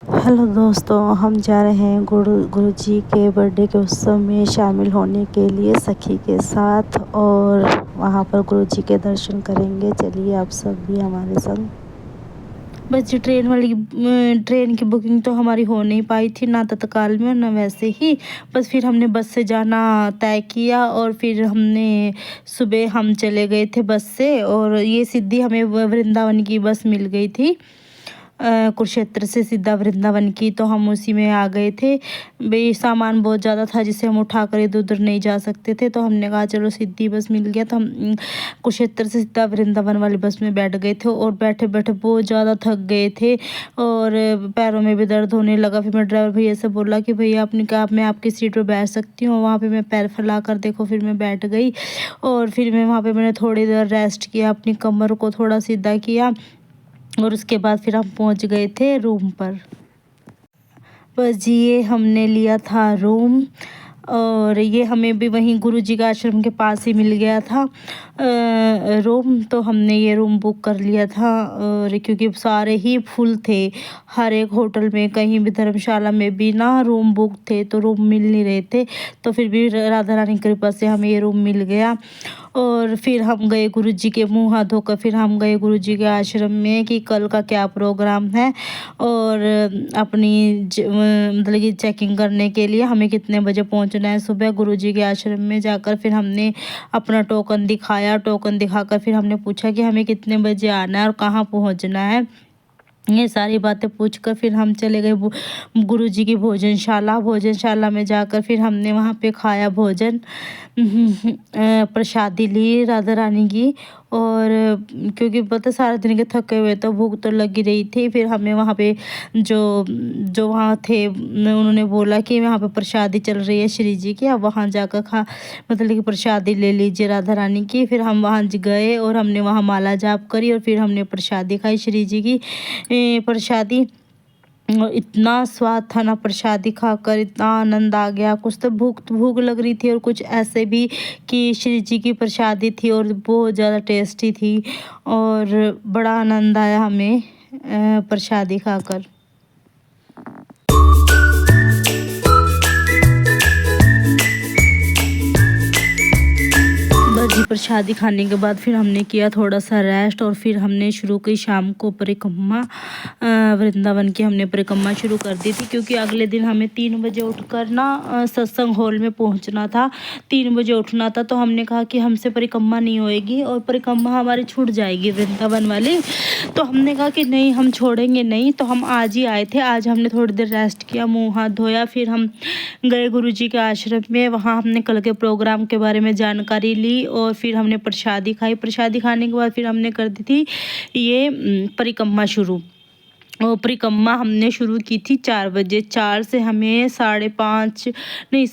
Hello दोस्तों, हम जा रहे हैं गुरुजी के बर्थडे के उत्सव में शामिल होने के लिए सखी के साथ, और वहां पर गुरुजी के दर्शन करेंगे। चलिए आप सब भी हमारे संग। बस जी ट्रेन की बुकिंग तो हमारी हो नहीं पाई थी, ना तत्काल में ना वैसे ही। बस फिर हमने बस से जाना तय किया, और फिर हमने सुबह हम चले गए थे बस से, और ये सीधी हमें वृंदावन की बस मिल गई थी। कुरुक्षेत्र से सीधा वृंदावन की, तो हम उसी में आ गए थे। भाई सामान बहुत ज़्यादा था जिसे हम उठा कर इधर उधर नहीं जा सकते थे, तो हमने कहा चलो सीधी बस मिल गया, तो हम कुरुक्षेत्र से सीधा वृंदावन वाली बस में बैठ गए थे। और बैठे बैठे बहुत ज़्यादा थक गए थे और पैरों में भी दर्द होने लगा। फिर मैं ड्राइवर भैया से बोला कि भैया आपने कहा मैं आपकी सीट पर बैठ सकती हूँ। वहाँ पर मैं पैर फैला कर देखो, फिर मैं बैठ गई, और फिर मैं वहाँ पर मैंने थोड़ी देर रेस्ट किया, अपनी कमर को थोड़ा सीधा किया, और उसके बाद फिर हम पहुंच गए थे रूम पर। बस जी ये हमने लिया था रूम, और ये हमें भी वहीं गुरुजी का आश्रम के पास ही मिल गया था रूम। तो हमने ये रूम बुक कर लिया था, और क्योंकि सारे ही फुल थे, हर एक होटल में कहीं भी धर्मशाला में भी ना रूम बुक थे, तो रूम मिल नहीं रहे थे। तो फिर भी राधा रानी की कृपा से हमें ये रूम मिल गया। और फिर हम गए गुरुजी के मुंह हाथ धोकर, फिर हम गए गुरुजी के आश्रम में कि कल का क्या प्रोग्राम है, और अपनी मतलब कि चेकिंग करने के लिए हमें कितने बजे पहुंचना है सुबह गुरुजी के आश्रम में जाकर। फिर हमने अपना टोकन दिखाया, टोकन दिखाकर फिर हमने पूछा कि हमें कितने बजे आना है और कहाँ पहुंचना है। ये सारी बातें पूछकर फिर हम चले गए गुरुजी की भोजनशाला में जाकर फिर हमने वहाँ पे खाया भोजन, प्रसादी ली राधा रानी की। और क्योंकि पता सारे दिन के थके हुए तो भूख तो लगी रही थी। फिर हमें वहाँ पे जो जो वहाँ थे उन्होंने बोला कि वहाँ पे प्रसादी चल रही है श्री जी की, अब वहाँ जाकर मतलब कि प्रसादी ले लीजिए राधा रानी की। फिर हम वहाँ गए और हमने वहाँ माला जाप करी, और फिर हमने प्रसादी खाई श्री जी की प्रसादी। और इतना स्वाद था ना प्रसादी खाकर, इतना आनंद आ गया। कुछ तो भूख लग रही थी, और कुछ ऐसे भी कि श्री जी की प्रसादी थी और बहुत ज़्यादा टेस्टी थी, और बड़ा आनंद आया हमें प्रसादी खाकर। जी प्रसादी खाने के बाद फिर हमने किया थोड़ा सा रेस्ट, और फिर हमने शुरू की शाम को परिक्रमा। वृंदावन की हमने परिक्रमा शुरू कर दी थी, क्योंकि अगले दिन हमें 3 बजे उठकर ना सत्संग हॉल में पहुंचना था। 3 बजे उठना था, तो हमने कहा कि हमसे परिक्रमा नहीं होएगी और परिक्रमा हमारी छूट जाएगी वृंदावन वाली। तो हमने कहा कि नहीं, हम छोड़ेंगे नहीं। तो हम आज ही आए थे, आज हमने थोड़ी देर रेस्ट किया, मुँह हाथ धोया, फिर हम गए गुरुजी के आश्रम में। वहाँ हमने कल के प्रोग्राम के बारे में जानकारी ली, और फिर हमने प्रसादी खाई। प्रसादी खाने के बाद फिर हमने कर दी थी ये परिक्रमा शुरू। और परिक्रमा हमने शुरू की थी 4 बजे। 4 से हमें 5:30 नहीं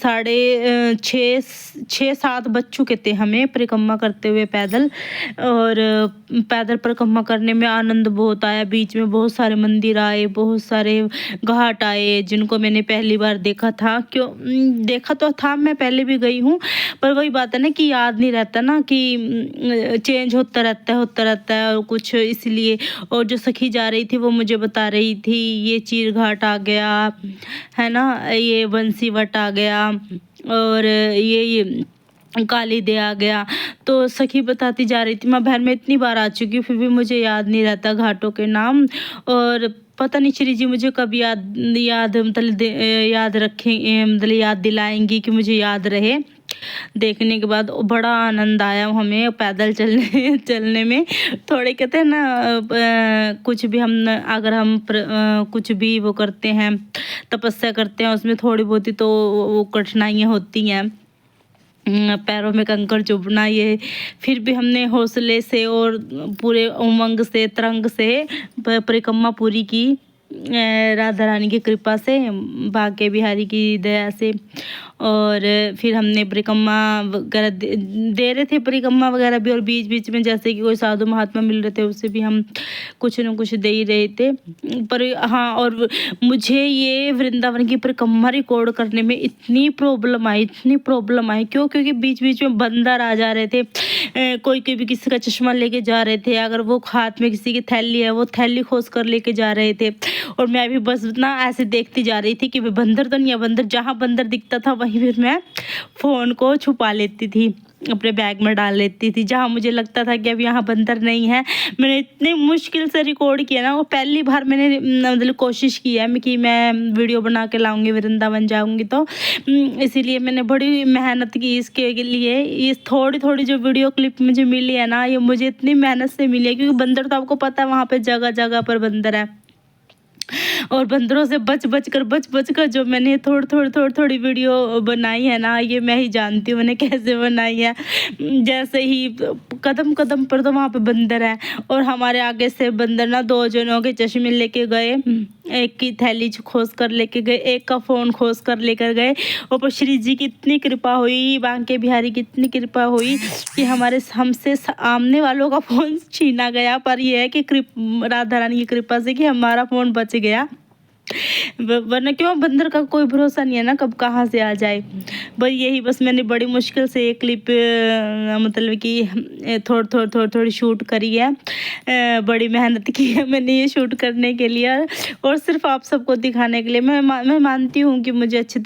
6:30 बज चुके थे हमें परिक्रमा करते हुए पैदल। और पैदल परिक्रमा करने में आनंद बहुत आया। बीच में बहुत सारे मंदिर आए, बहुत सारे घाट आए जिनको मैंने पहली बार देखा था। देखा तो था, मैं पहले भी गई हूँ, पर वही बात है ना कि याद नहीं रहता ना, कि चेंज होता रहता है और कुछ, इसलिए। और जो सखी जा रही थी वो मुझे बता रही थी ये चीर घाट आ गया है ना, ये बंसीवट आ गया, और ये काली दे आ गया। तो सखी बताती जा रही थी। मैं बहन में इतनी बार आ चुकी हूँ, फिर भी मुझे याद नहीं रहता घाटों के नाम। और पता नहीं श्री जी मुझे कब मतलब याद रखें, मतलब याद दिलाएंगी कि मुझे याद रहे। देखने के बाद बड़ा आनंद आया हमें पैदल चलने में। थोड़े कहते हैं ना, कुछ भी हम अगर हम कुछ भी वो करते हैं, तपस्या करते हैं, उसमें थोड़ी बहुत ही तो वो कठिनाइयाँ होती हैं, पैरों में कंकड़ चुभना। ये फिर भी हमने हौसले से और पूरे उमंग से तरंग से परिक्रमा पूरी की, राधा रानी की कृपा से, भाग्य बिहारी की दया से। और फिर हमने परिक्रमा वगैरह दे रहे थे, परिक्रमा वगैरह भी, और बीच बीच में जैसे कि कोई साधु महात्मा मिल रहे थे उससे भी हम कुछ न कुछ दे ही रहे थे। पर हाँ, और मुझे ये वृंदावन की परिक्रमा रिकॉर्ड करने में इतनी प्रॉब्लम आई, इतनी प्रॉब्लम आई। क्यों? क्योंकि बीच बीच में बंदर आ जा रहे थे, कोई कोई भी किसी का चश्मा लेके जा रहे थे, अगर वो हाथ में किसी की थैली है वो थैली खोस कर लेके जा रहे थे। और मैं भी बस ना ऐसे देखती जा रही थी कि बंदर तो नहीं है। बंदर, जहाँ बंदर दिखता था वहीं फिर मैं फ़ोन को छुपा लेती थी, अपने बैग में डाल लेती थी। जहाँ मुझे लगता था कि अब यहाँ बंदर नहीं है, मैंने इतनी मुश्किल से रिकॉर्ड किया ना। वो पहली बार मैंने मतलब कोशिश की है कि मैं वीडियो बना के लाऊंगी, वृंदावन जाऊंगी तो इसीलिए मैंने बड़ी मेहनत की इसके लिए। ये थोड़ी थोड़ी जो वीडियो क्लिप मुझे मिली है ना, ये मुझे इतनी मेहनत से मिली है, क्योंकि बंदर तो आपको पता है वहाँ पे जगह जगह पर बंदर है। और बंदरों से बच बच कर जो मैंने थोड़ी वीडियो बनाई है ना, ये मैं ही जानती हूँ मैंने कैसे बनाई है। जैसे ही कदम कदम पर तो वहाँ पे बंदर है, और हमारे आगे से बंदर ना 2 जनों के चश्मे लेके गए, एक की थैली खोस कर लेके गए, एक का फ़ोन खोस कर लेकर गए। ऊपर श्री जी की इतनी कृपा हुई, बांके बिहारी की इतनी कृपा हुई कि हमसे सामने वालों का फ़ोन छीना गया। पर यह है कि राधा रानी की कृपा से कि हमारा फ़ोन बच गया, वरना क्यों, बंदर का कोई भरोसा नहीं है ना, कब कहाँ से आ जाए। बस यही, बस मैंने बड़ी मुश्किल से एक क्लिप मतलब कि थोड़ी शूट करी है। बड़ी मेहनत की है मैंने ये शूट करने के लिए, और सिर्फ आप सबको दिखाने के लिए। मैं मानती हूँ कि मुझे अच्छे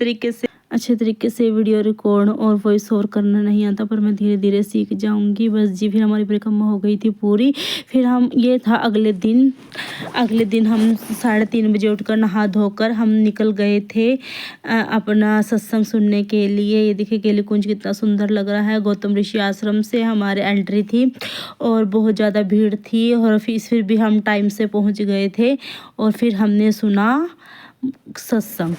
तरीके से वीडियो रिकॉर्ड और वॉइस ओवर करना नहीं आता, पर मैं धीरे धीरे सीख जाऊंगी। बस जी, फिर हमारी परिक्रमा हो गई थी पूरी। फिर हम, ये था अगले दिन हम 3:30 बजे उठकर नहा धोकर हम निकल गए थे अपना सत्संग सुनने के लिए। ये देखिए केली कुंज कितना सुंदर लग रहा है। गौतम ऋषि आश्रम से हमारे एंट्री थी, और बहुत ज़्यादा भीड़ थी, और फिर भी हम टाइम से पहुंच गए थे, और फिर हमने सुना सत्संग।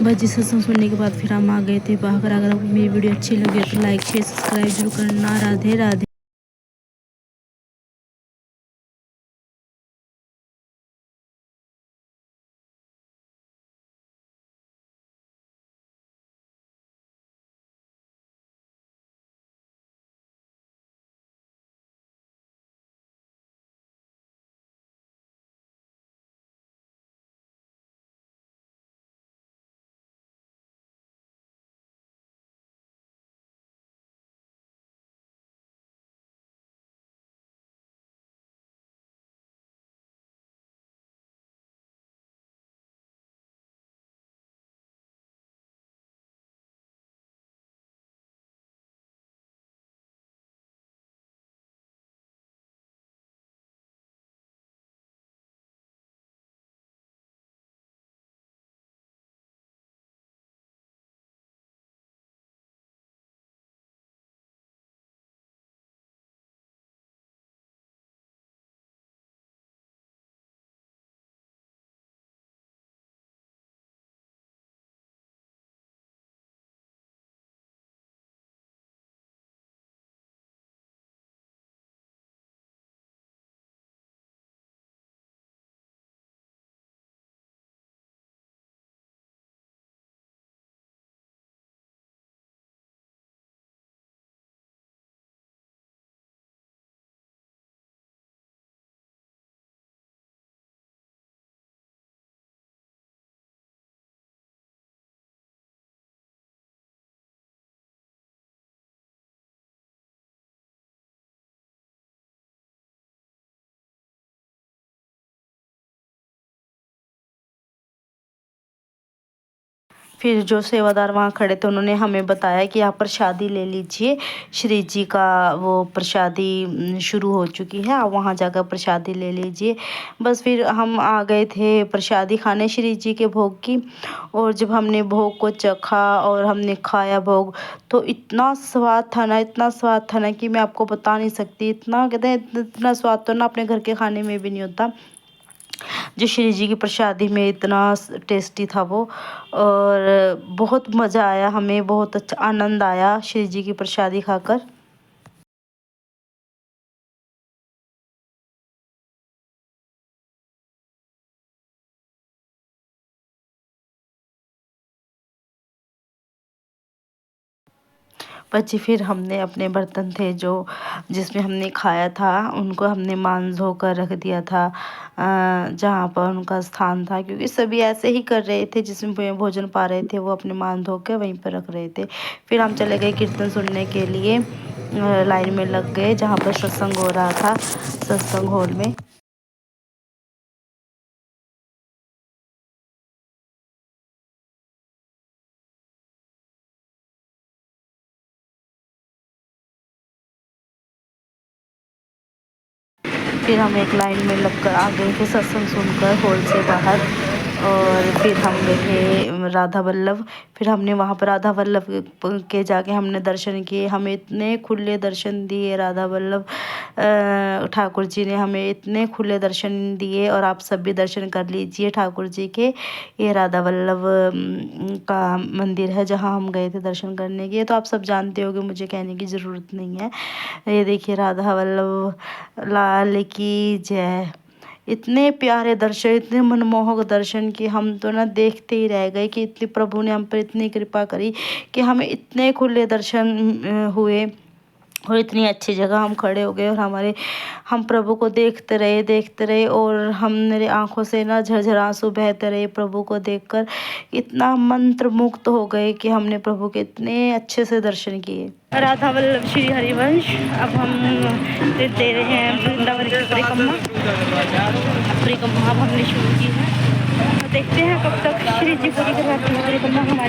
बस जी, सत्संग सुनने के बाद फिर हम आ गए थे बाहर। अगर आपको मेरी वीडियो अच्छी लगी तो लाइक शेयर सब्सक्राइब जरूर करना। राधे राधे। फिर जो सेवादार वहाँ खड़े थे उन्होंने हमें बताया कि आप प्रसादी ले लीजिए, श्री जी का वो प्रसादी शुरू हो चुकी है, आप वहाँ जाकर प्रसादी ले लीजिए। बस फिर हम आ गए थे प्रसादी खाने श्री जी के भोग की। और जब हमने भोग को चखा और हमने खाया भोग, तो इतना स्वाद था ना, इतना स्वाद था ना कि मैं आपको बता नहीं सकती। इतना कहते हैं, इतना स्वाद तो ना अपने घर के खाने में भी नहीं होता। जो श्री जी की प्रसादी में इतना टेस्टी था वो। और बहुत मज़ा आया, हमें बहुत अच्छा आनंद आया श्री जी की प्रसादी खाकर। बची फिर हमने अपने बर्तन थे जो जिसमें हमने खाया था, उनको हमने मान धो कर रख दिया था जहाँ पर उनका स्थान था, क्योंकि सभी ऐसे ही कर रहे थे, जिसमें भोजन पा रहे थे वो अपने मान धो के वहीं पर रख रहे थे। फिर हम चले गए कीर्तन सुनने के लिए, लाइन में लग गए जहाँ पर सत्संग हो रहा था, सत्संग हॉल में। फिर हम एक लाइन में लगकर आ गए थे सत्संग सुनकर हॉल से बाहर। और फिर हम गए थे राधा वल्लभ। फिर हमने वहाँ पर राधा वल्लभ के जाके हमने दर्शन किए। हमें इतने खुले दर्शन दिए राधा वल्लभ ठाकुर जी ने, हमें इतने खुले दर्शन दिए। और आप सब भी दर्शन कर लीजिए ठाकुर जी के। ये राधा वल्लभ का मंदिर है जहाँ हम गए थे दर्शन करने के। तो आप सब जानते होंगे, मुझे कहने की ज़रूरत नहीं है। ये देखिए राधा वल्लभ लाल की जय। इतने प्यारे दर्शन, इतने मनमोहक दर्शन कि हम तो ना देखते ही रह गए कि इतनी प्रभु ने हम पर इतनी कृपा करी कि हमें इतने खुले दर्शन हुए। और इतनी अच्छी जगह हम खड़े हो गए और हम प्रभु को देखते रहे और हम मेरे आंखों से ना झरझर आंसू बहते रहे प्रभु को देखकर। इतना मंत्र मुग्ध हो गए कि हमने प्रभु के इतने अच्छे से दर्शन किए। राधा वल्लभ श्री हरिवंश। अब हम दे रहे हैं वृंदावन की परिक्रमा अब हमने शुरू की है। देखते हैं कब तक श्री जी पूरी करवाते हैं परिक्रमा हमारी।